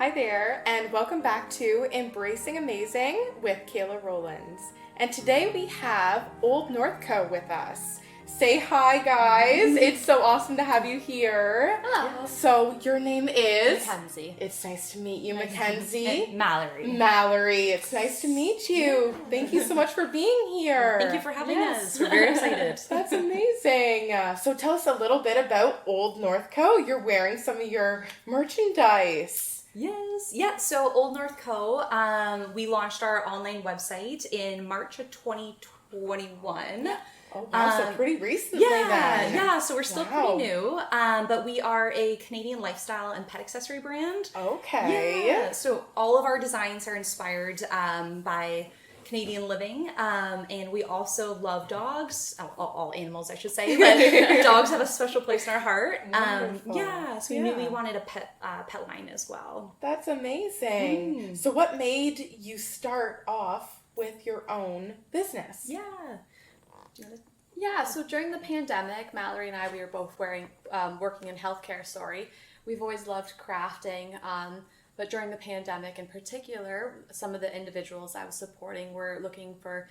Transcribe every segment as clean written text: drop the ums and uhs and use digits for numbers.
Hi there, and welcome back to Embracing Amazing with Kayla Rowlands. And today we have Old Northcote with us. Say hi, guys. It's so awesome to have you here. Hello. So your name is? McKenzie. It's nice to meet you, McKenzie. And Mallory. Mallory, it's nice to meet you. Thank you so much for being here. Thank you for having us. We're very excited. That's amazing. So tell us a little bit about Old Northcote. You're wearing some of your merchandise. Yes. Yeah. So Old Northcote, we launched our online website in March of 2021. Oh, wow, so pretty recently then. Yeah, so we're still pretty new, but we are a Canadian lifestyle and pet accessory brand. Okay. Yeah, so all of our designs are inspired by Canadian living, and we also love dogs, all animals I should say, but dogs have a special place in our heart. So we knew we wanted a pet line as well. That's amazing. So what made you start off with your own business? Yeah, so during the pandemic, Mallory and I, we were both working in healthcare, We've always loved crafting, but during the pandemic in particular, some of the individuals I was supporting were looking for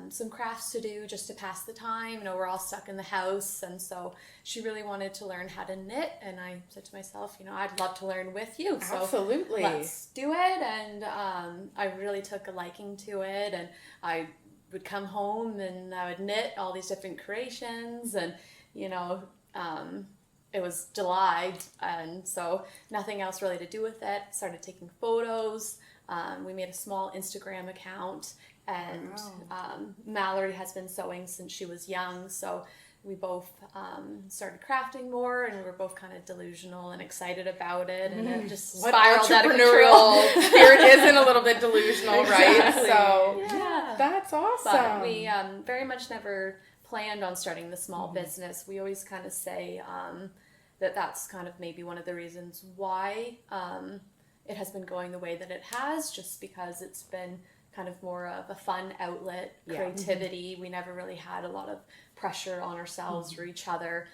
some crafts to do just to pass the time. You know, we're all stuck in the house, and so she really wanted to learn how to knit, and I said to myself, I'd love to learn with you. So Absolutely. Let's do it, and I really took a liking to it, and I would come home and I would knit all these different creations, and it was July, and so nothing else really to do with it. Started taking photos. We made a small Instagram account, and Mallory has been sewing since she was young, so we both started crafting more, and we were both kind of delusional and excited about it, and it just spiraled out of control. Entrepreneurial spirit isn't a little bit delusional, right? Exactly. So Yeah. that's awesome. But we very much never planned on starting the small business. We always kind of say that's kind of maybe one of the reasons why it has been going the way that it has, just because it's been kind of more of a fun outlet, creativity. We never really had a lot of pressure on ourselves or each other,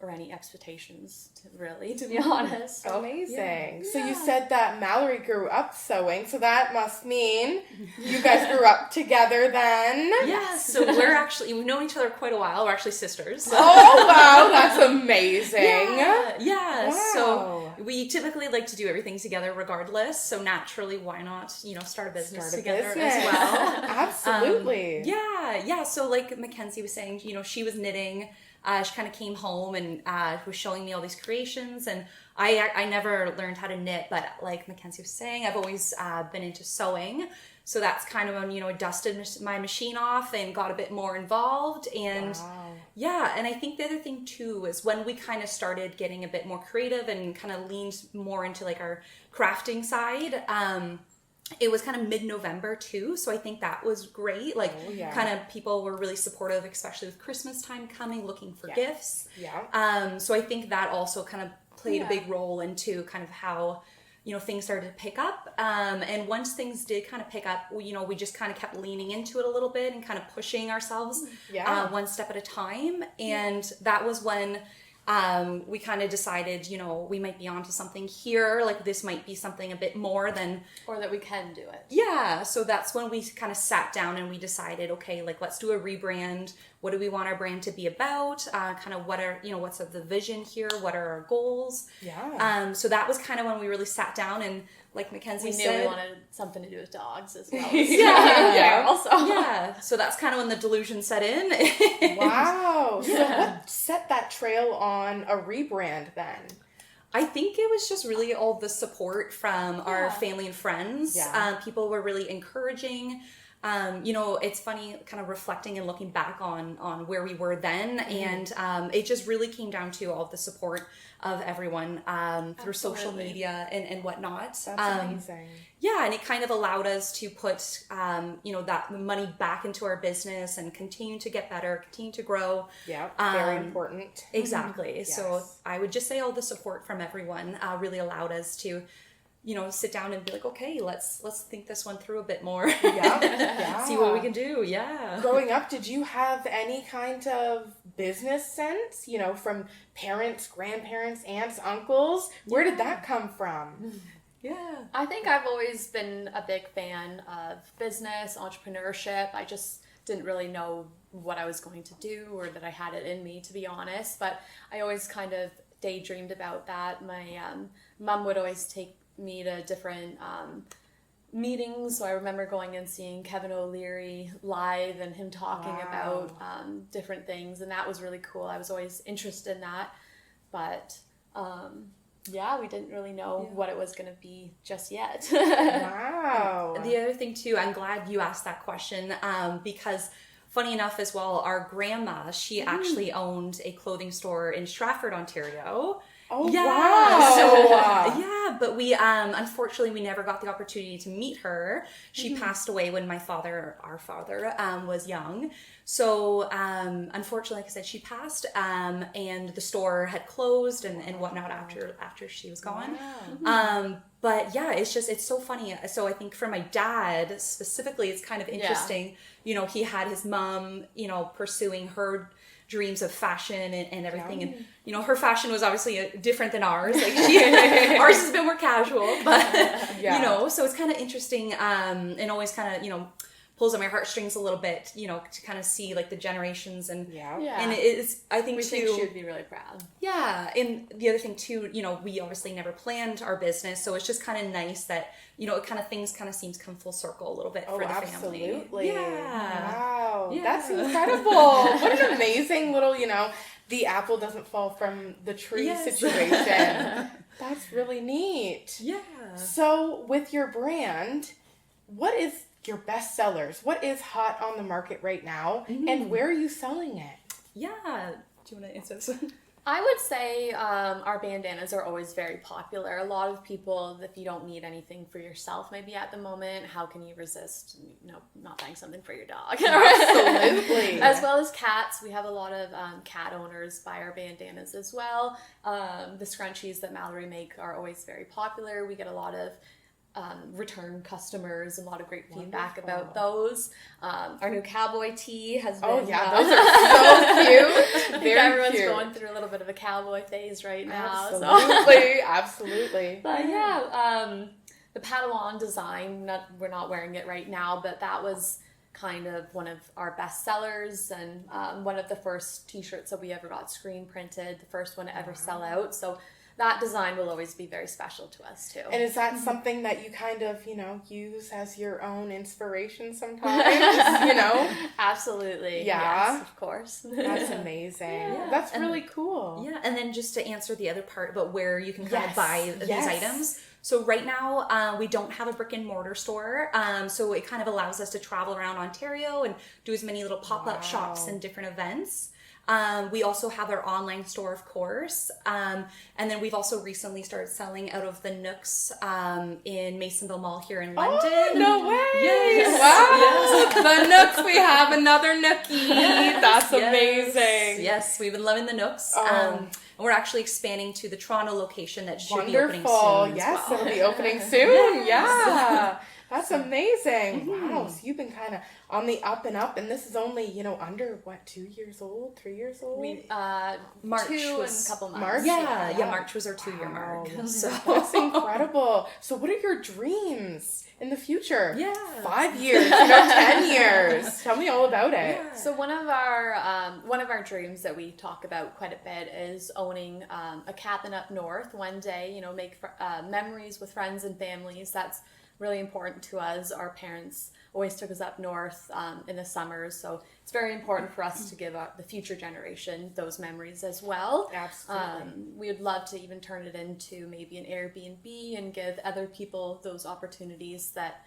or any expectations, to be honest. So, amazing. So you said that Mallory grew up sewing, so that must mean you guys grew up together then? Yes, so we've known each other quite a while. We're actually sisters. Oh, wow, that's amazing. Yeah. Wow. So we typically like to do everything together regardless, so naturally, why not, start a business together as well. Absolutely. So like McKenzie was saying, she was knitting. She kind of came home and was showing me all these creations, and I never learned how to knit, but like McKenzie was saying, I've always been into sewing. So that's kind of when, I dusted my machine off and got a bit more involved. And and I think the other thing too is when we kind of started getting a bit more creative and kind of leaned more into like our crafting side, it was kind of mid-November too, so I think that was great. Kind of people were really supportive, especially with Christmas time coming, looking for gifts. So I think that also kind of played a big role into kind of how, things started to pick up. And once things did kind of pick up, we just kind of kept leaning into it a little bit and kind of pushing ourselves one step at a time. And that was when we kind of decided, we might be onto something here. Like this might be something a bit more than, or that we can do it. Yeah. So that's when we kind of sat down and we decided, okay, like let's do a rebrand. What do we want our brand to be about? Kind of what are, what's the vision here? What are our goals? So that was kind of when we really sat down, and like McKenzie said, we wanted something to do with dogs as well. So that's kind of when the delusion set in. Wow. So what set that trail on a rebrand then? I think it was just really all the support from our family and friends. People were really encouraging. It's funny kind of reflecting and looking back on where we were then. And it just really came down to all of the support of everyone through social media and whatnot. That's amazing. Yeah, and it kind of allowed us to put, that money back into our business and continue to get better, continue to grow. Yeah, very important. Exactly. Yes. So I would just say all the support from everyone really allowed us to, sit down and be like, okay, let's think this one through a bit more. See what we can do. Growing up, did you have any kind of business sense, from parents, grandparents, aunts, uncles? Where did that come from? Yeah. I think I've always been a big fan of business, entrepreneurship. I just didn't really know what I was going to do or that I had it in me, to be honest. But I always kind of daydreamed about that. My mom would always take me to different meetings. So I remember going and seeing Kevin O'Leary live and him talking about different things. And that was really cool. I was always interested in that. But yeah, we didn't really know what it was going to be just yet. Wow. The other thing too, I'm glad you asked that question because funny enough as well, our grandma, she actually owned a clothing store in Stratford, Ontario. Oh, yeah. wow. So, yeah, but we, unfortunately, we never got the opportunity to meet her. She passed away when our father, was young. So, unfortunately, like I said, she passed, and the store had closed and whatnot after she was gone. Wow. But yeah, it's so funny. So I think for my dad specifically, it's kind of interesting. You know, he had his mom, pursuing her dreams of fashion and everything, and her fashion was obviously different than ours. Like ours is a bit more casual, but so it's kind of interesting, and always kind of pulls on my heartstrings a little bit, to kind of see like the generations and and it's I think we too. think she would be really proud. Yeah, and the other thing too, we obviously never planned our business, so it's just kind of nice that it kind of things kind of seems come full circle a little bit for the family. Absolutely. Yeah. Wow. Yeah. That's incredible. What an amazing little, the apple doesn't fall from the tree situation. That's really neat. Yeah. So with your brand, what is your best sellers? What is hot on the market right now? And where are you selling it? Yeah. Do you want to answer this one? I would say our bandanas are always very popular. A lot of people, if you don't need anything for yourself maybe at the moment, how can you resist not buying something for your dog? Absolutely. As well as cats. We have a lot of cat owners buy our bandanas as well. The scrunchies that Mallory make are always very popular. We get a lot of return customers, a lot of great feedback about those. Our new cowboy tee has been... Oh yeah, those are so cute. I think Very everyone's cute. going through a little bit of a cowboy phase right now. Absolutely, absolutely. But yeah, the Padawan design, we're not wearing it right now, but that was kind of one of our best sellers and one of the first t-shirts that we ever got screen printed, the first one to ever sell out. So that design will always be very special to us too. And is that something that you kind of, use as your own inspiration sometimes? Absolutely. Yeah. Yes, of course. That's amazing. Yeah. That's And- really cool. Yeah, and then just to answer the other part about where you can kind of Yes, buy these yes. items. So right now, we don't have a brick and mortar store. So it kind of allows us to travel around Ontario and do as many little pop-up shops and different events. We also have our online store, of course. And then we've also recently started selling out of the Nooks in Masonville Mall here in London. Oh, no way! Yes. Wow! The Nooks, we have another Nookie. That's Yes. amazing. Yes, we've been loving the Nooks. Oh. And we're actually expanding to the Toronto location that should be opening Wonderful. soon. Yes, as well. it'll be opening soon. Yeah. That's amazing. Wow. So you've been kind of on the up and up, and this is only, under 2 years old, 3 years old? We March 2 was and a couple months. March? Yeah, March was our 2-year Wow. mark. So That's incredible. So what are your dreams in the future? Yeah. 5 years, 10 years. Tell me all about it. Yeah. So one of our dreams that we talk about quite a bit is owning a cabin up north one day. Make memories with friends and families. That's really important to us. Our parents always took us up north in the summers, so it's very important for us to give the future generation those memories as well. Absolutely. We would love to even turn it into maybe an Airbnb and give other people those opportunities that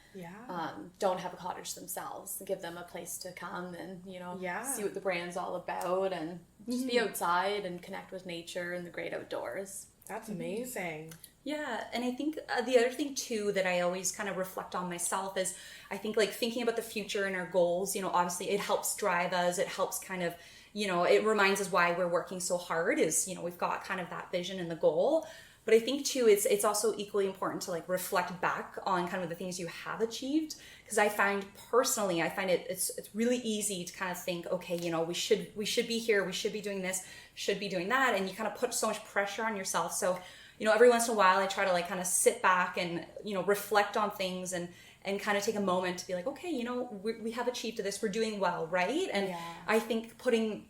don't have a cottage themselves. Give them a place to come and see what the brand's all about and just be outside and connect with nature and the great outdoors. That's amazing. Yeah, and I think the other thing too that I always kind of reflect on myself is I think like thinking about the future and our goals, obviously it helps drive us, it helps kind of, it reminds us why we're working so hard is, we've got kind of that vision and the goal. But I think too, it's also equally important to like reflect back on kind of the things you have achieved. Because I find it's really easy to kind of think, okay, we should be here, we should be doing this, should be doing that. And you kind of put so much pressure on yourself. So, every once in a while I try to like kind of sit back and, reflect on things and kind of take a moment to be like, okay, we have achieved this, we're doing well, right? And I think putting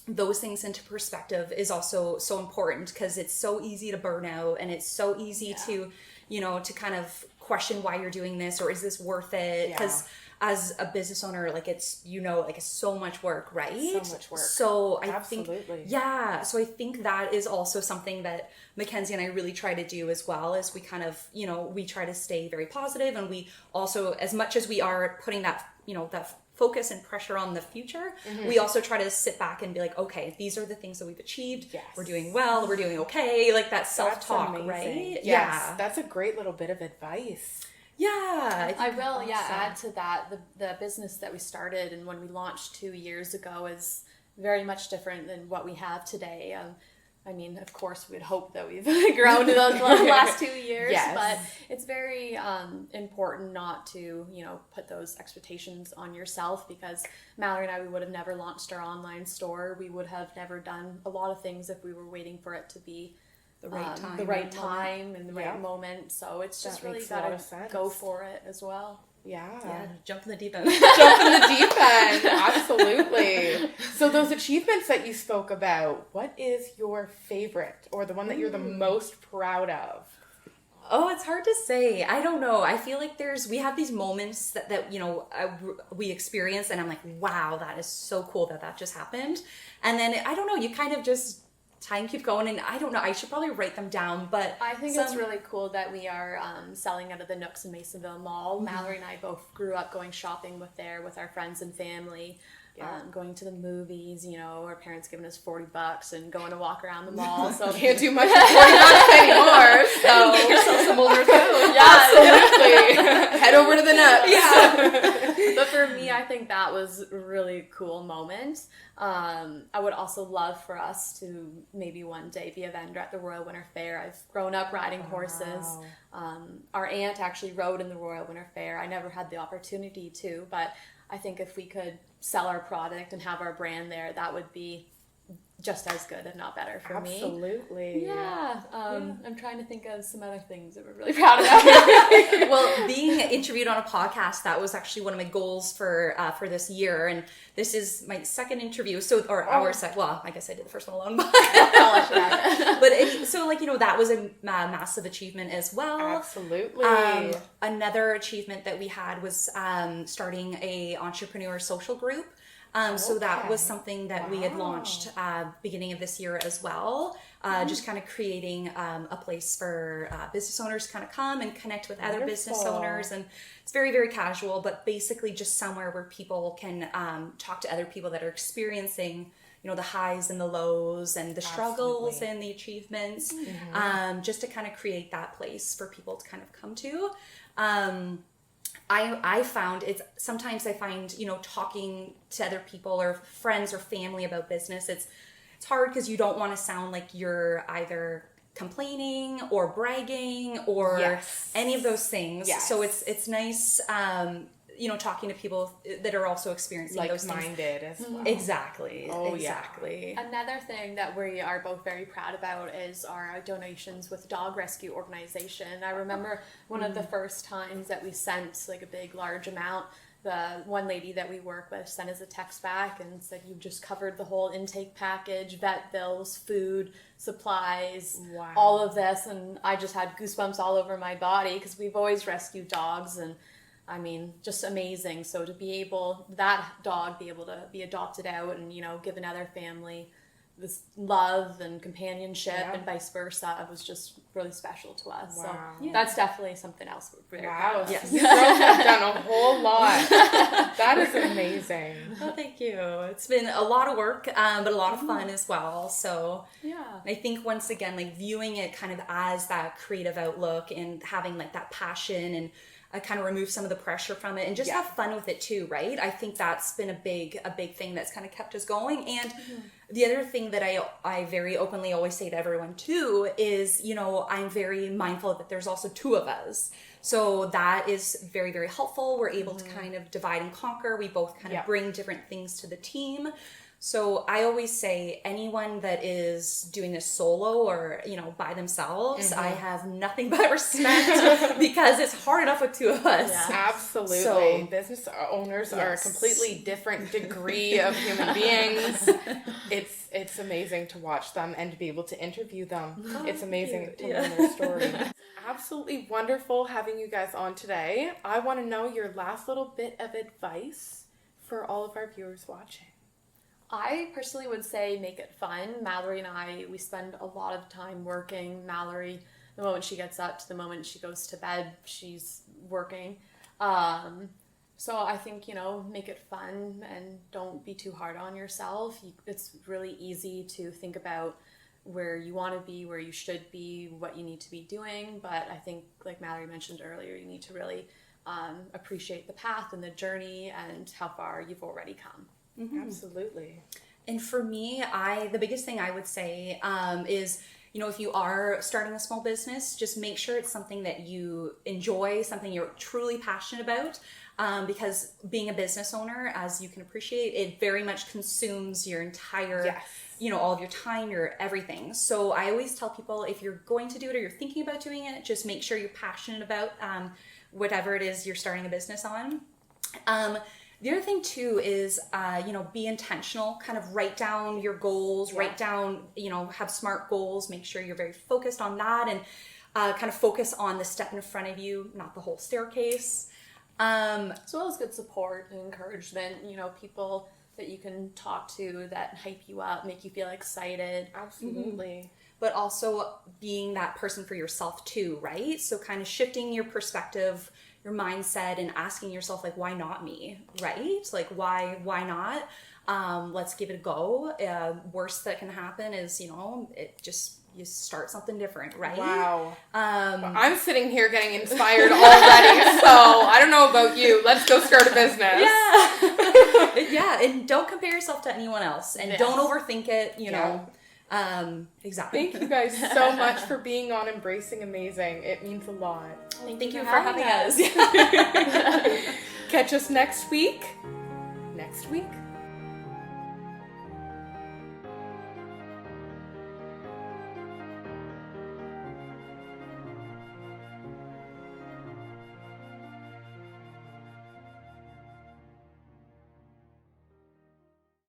those things into perspective is also so important, because it's so easy to burn out, and it's so easy to, to kind of question why you're doing this, or is this worth it? Because as a business owner, like it's, like it's so much work, right? So much work. So I Absolutely. think, so I think that is also something that McKenzie and I really try to do as well, as we kind of, we try to stay very positive, and we also, as much as we are putting that, that focus and pressure on the future, we also try to sit back and be like, okay, these are the things that we've achieved. Yes. We're doing well. We're doing okay. Like that self-talk, right? Yes, that's a great little bit of advice. Yeah. I will, add to that. The business that we started and when we launched 2 years ago is very much different than what we have today. I mean, of course, we'd hope that we've grown in the last 2 years, but it's very important not to, put those expectations on yourself, because Mallory and I, we would have never launched our online store. We would have never done a lot of things if we were waiting for it to be the right time and the right moment. So it's just really got to go for it as well. Yeah, jump in the deep end. Jump in the deep end, absolutely. So those achievements that you spoke about, what is your favorite, or the one that you're the most proud of? Oh, it's hard to say. I don't know. I feel like we have these moments that we experience, and I'm like, wow, that is so cool that just happened. And then, I don't know, you kind of just time keep going, and I don't know, I should probably write them down, but I think it's really cool that we are selling out of the Nooks in Masonville Mall. Mallory and I both grew up going shopping with our friends and family, going to the movies, our parents giving us $40 and going to walk around the mall. So can't do much for $40 anymore. So get yourself some older food. Absolutely. Head over to the Nooks. But for me, I think that was a really cool moment. I would also love for us to maybe one day be a vendor at the Royal Winter Fair. I've grown up riding horses. Our aunt actually rode in the Royal Winter Fair. I never had the opportunity to, but I think if we could sell our product and have our brand there, that would be just as good, if not better, for me. Absolutely. Yeah. I'm trying to think of some other things that we're really proud of. Well, being interviewed on a podcast, that was actually one of my goals for this year, and this is my second interview. Our second. Well, I guess I did the first one alone, but that was a massive achievement as well. Absolutely. Another achievement that we had was starting a entrepreneur social group. So that was something that we had launched beginning of this year as well. Just kind of creating a place for business owners to kind of come and connect with other business owners. And it's very, very casual, but basically just somewhere where people can talk to other people that are experiencing, the highs and the lows and the struggles and the achievements, just to kind of create that place for people to kind of come to. I found sometimes I find, talking to other people or friends or family about business, it's hard because you don't want to sound like you're either complaining or bragging or any of those things. Yes. So it's nice, talking to people that are also experiencing those things. Like-minded as well. Exactly. Oh, exactly. Yeah. Another thing that we are both very proud about is our donations with dog rescue organization. I remember one of the first times that we sent a big, large amount, the one lady that we work with sent us a text back and said, "You've just covered the whole intake package, vet bills, food, supplies, all of this." And I just had goosebumps all over my body because we've always rescued dogs, and I mean, just amazing. So to be able, that dog be able to be adopted out and, give another family this love and companionship and vice versa, it was just really special to us. So that's definitely something else we're very proud of. Yes. You girls have done a whole lot. That is amazing. Well, thank you. It's been a lot of work, but a lot of fun as well. So I think once again, viewing it kind of as that creative outlook and having that passion, and I kind of remove some of the pressure from it and just have fun with it too, right? I think that's been a big thing that's kind of kept us going. And the other thing that I very openly always say to everyone too is, I'm very mindful that there's also two of us. So that is very, very helpful. We're able to kind of divide and conquer. We both kind of bring different things to the team. So I always say anyone that is doing this solo or, by themselves, I have nothing but respect because it's hard enough with two of us. Yeah. Absolutely. So, business owners are a completely different degree of human beings. It's amazing to watch them and to be able to interview them. It's amazing to learn their story. Absolutely wonderful having you guys on today. I want to know your last little bit of advice for all of our viewers watching. I personally would say make it fun. Mallory and I, we spend a lot of time working. Mallory, the moment she gets up to the moment she goes to bed, she's working. So I think, make it fun and don't be too hard on yourself. It's really easy to think about where you want to be, where you should be, what you need to be doing. But I think, like Mallory mentioned earlier, you need to really appreciate the path and the journey and how far you've already come. Mm-hmm. Absolutely. And for me, the biggest thing I would say is, if you are starting a small business, just make sure it's something that you enjoy, something you're truly passionate about. Because being a business owner, as you can appreciate, it very much consumes your entire, all of your time, your everything. So I always tell people, if you're going to do it or you're thinking about doing it, just make sure you're passionate about whatever it is you're starting a business on. The other thing too is, be intentional, kind of write down your goals, write down, have SMART goals, make sure you're very focused on that and kind of focus on the step in front of you, not the whole staircase. As well as good support and encouragement, people that you can talk to that hype you up, make you feel excited. Absolutely. But also being that person for yourself too, right? So kind of shifting your perspective, your mindset, and asking yourself, like, why not me, right? Like, why not? Let's give it a go. Worst that can happen is, you start something different, right? Wow. I'm sitting here getting inspired already, so I don't know about you. Let's go start a business. Yeah, and don't compare yourself to anyone else, and don't overthink it, know. Exactly. Thank you guys so much for being on Embracing Amazing. It means a lot. Thank you for having us. Catch us next week.